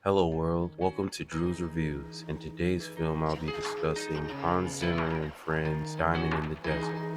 Hello world, welcome to Drew's Reviews. In today's film I'll be discussing Hans Zimmer and Friends' Diamond in the Desert.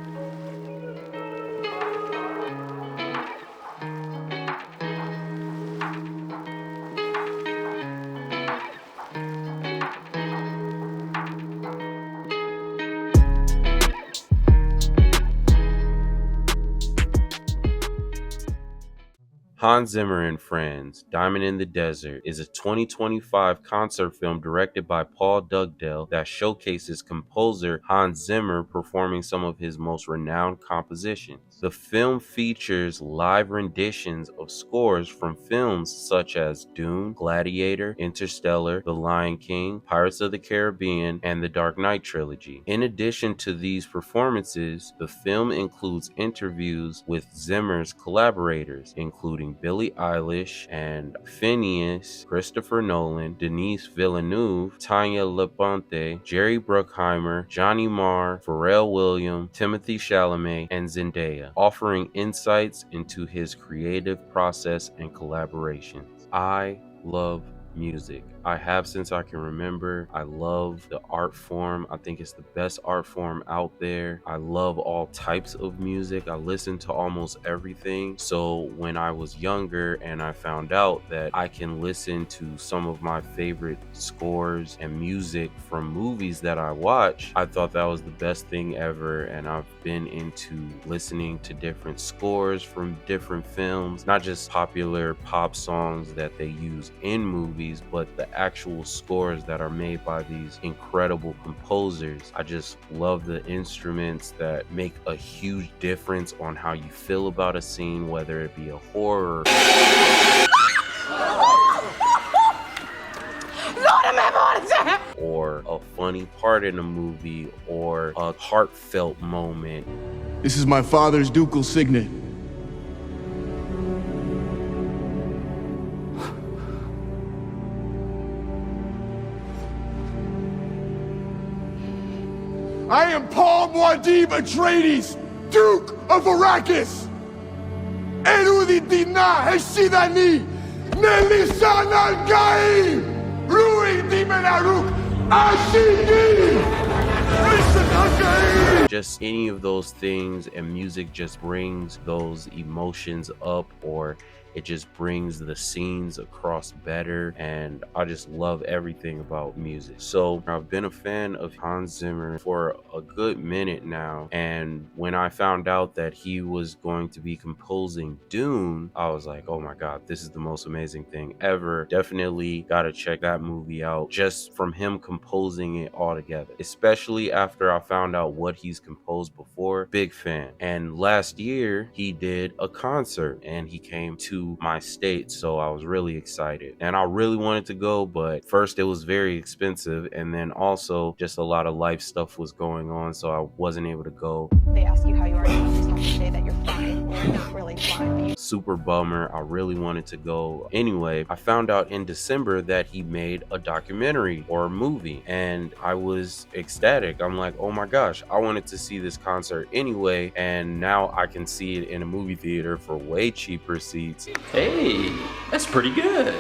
Hans Zimmer and Friends, Diamond in the Desert is a 2025 concert film directed by Paul Dugdale that showcases composer Hans Zimmer performing some of his most renowned compositions. The film features live renditions of scores from films such as Dune, Gladiator, Interstellar, The Lion King, Pirates of the Caribbean, and the Dark Knight trilogy. In addition to these performances, the film includes interviews with Zimmer's collaborators, including Billie Eilish and Phineas, Christopher Nolan, Denis Villeneuve, Tanya Leponte, Jerry Bruckheimer, Johnny Marr, Pharrell Williams, Timothy Chalamet, and Zendaya, offering insights into his creative process and collaborations. I love music. I have since I can remember. I love the art form. I think it's the best art form out there. I love all types of music. I listen to almost everything. So when I was younger and I found out that I can listen to some of my favorite scores and music from movies that I watch, I thought that was the best thing ever. And I've been into listening to different scores from different films, not just popular pop songs that they use in movies, but the actual scores that are made by these incredible composers. I just love the instruments that make a huge difference on how you feel about a scene, whether it be a horror or a funny part in a movie or a heartfelt moment. This is my father's ducal signet. I am Paul Muad'Dib Atreides, Duke of Arrakis! Erudidina Heshidani, Nelisan al-Gaim, Rui Dimenaruk, Ashiki! Just any of those things, and music just brings those emotions up, or it just brings the scenes across better, and I just love everything about music. So I've been a fan of Hans Zimmer for a good minute now, and when I found out that he was going to be composing Dune, I was like, oh my god, this is the most amazing thing ever. Definitely gotta check that movie out just from him composing it all together, especially after I found out what he's composed before. Big fan. And last year he did a concert and he came to my state, so I was really excited and I really wanted to go, but first it was very expensive, and then also just a lot of life stuff was going on, so I wasn't able to go. They ask you how you are, you just have to say that you're fine. You're not really fine. Super bummer. I really wanted to go. Anyway, I found out in December that he made a documentary or a movie, and I was ecstatic. I'm like, oh my gosh, I wanted to see this concert anyway, and now I can see it in a movie theater for way cheaper seats. Hey, that's pretty good.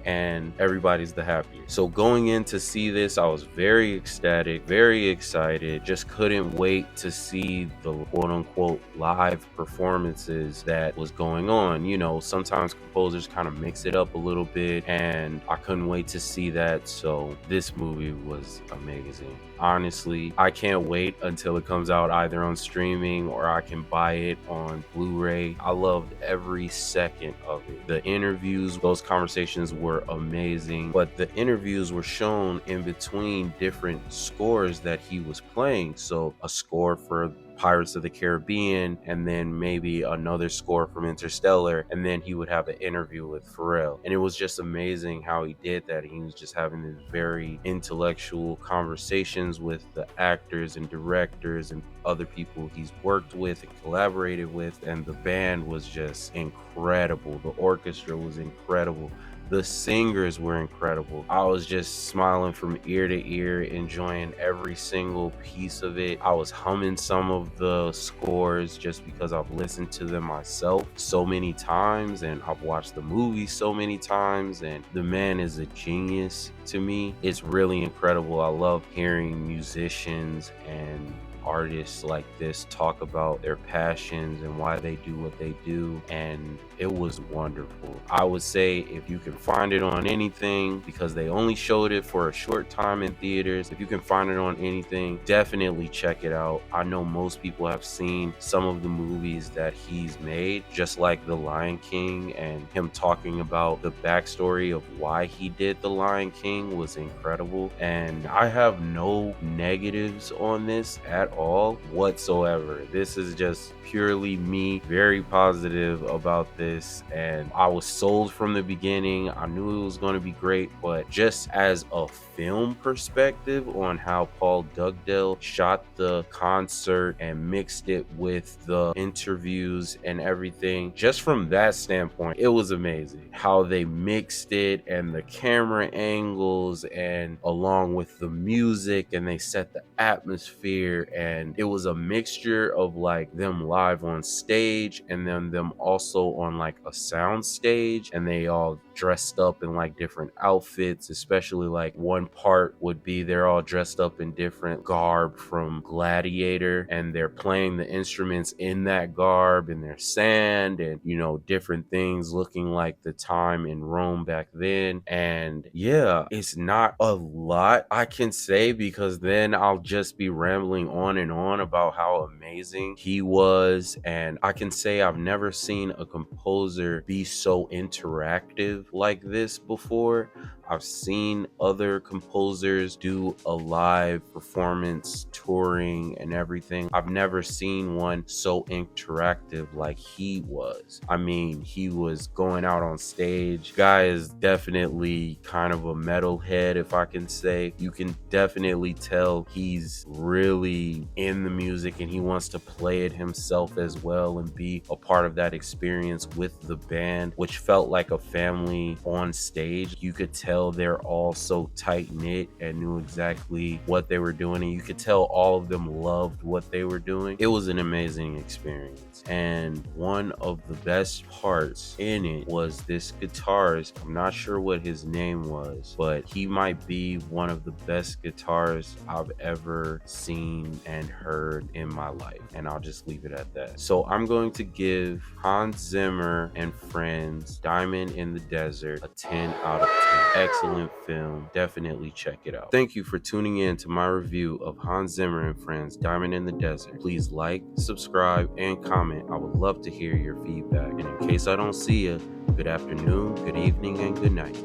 And everybody's the happier. So going in to see this, I was very ecstatic, very excited, just couldn't wait to see the quote unquote live performances that was going on. You know, sometimes composers kind of mix it up a little bit, and I couldn't wait to see that. So this movie was amazing. Honestly, I can't wait until it comes out either on streaming or I can buy it on Blu-ray. I loved every second of it. The interviews, those conversations were amazing, but the interviews were shown in between different scores that he was playing. So a score for Pirates of the Caribbean, and then maybe another score from Interstellar, and then he would have an interview with Pharrell. And it was just amazing how he did that. He was just having these very intellectual conversations with the actors and directors and other people he's worked with and collaborated with, and the band was just incredible. The orchestra was incredible. The singers were incredible. I was just smiling from ear to ear, enjoying every single piece of it. I was humming some of the scores just because I've listened to them myself so many times, and I've watched the movie so many times, and the man is a genius to me. It's really incredible. I love hearing musicians and artists like this talk about their passions and why they do what they do, and it was wonderful. I would say if you can find it on anything, because they only showed it for a short time in theaters, if you can find it on anything, definitely check it out. I know most people have seen some of the movies that he's made, just like The Lion King, and him talking about the backstory of why he did The Lion King was incredible. And I have no negatives on this at all whatsoever. This is just purely me, very positive about this, and I was sold from the beginning. I knew it was going to be great, but just as a film perspective on how Paul Dugdale shot the concert and mixed it with the interviews and everything, just from that standpoint, it was amazing how they mixed it, and the camera angles, and along with the music, and they set the atmosphere, and it was a mixture of like them live on stage and then them also on like a sound stage, and they all dressed up in like different outfits. Especially like one part would be they're all dressed up in different garb from Gladiator, and they're playing the instruments in that garb, and there's sand and, you know, different things looking like the time in Rome back then. And yeah, it's not a lot I can say, because then I'll just be rambling on and on about how amazing he was. And I can say I've never seen a composer be so interactive like this before. I've seen other composers do a live performance touring and everything. I've never seen one so interactive like he was. I mean, he was going out on stage. Guy is definitely kind of a metalhead, if I can say. You can definitely tell he's really in the music and he wants to play it himself as well and be a part of that experience with the band, which felt like a family on stage. You could tell they're all so tight knit and knew exactly what they were doing, and you could tell all of them loved what they were doing. It was an amazing experience, and one of the best parts in it was this guitarist. I'm not sure what his name was, but he might be one of the best guitarists I've ever seen and heard in my life, and I'll just leave it at that. So I'm going to give Hans Zimmer and Friends Diamond in the Desert a 10 out of 10. Excellent film. Definitely check it out. Thank you for tuning in to my review of Hans Zimmer and Friends Diamond in the Desert. Please like, subscribe, and comment. I would love to hear your feedback. And in case I don't see you, good afternoon, good evening, and good night.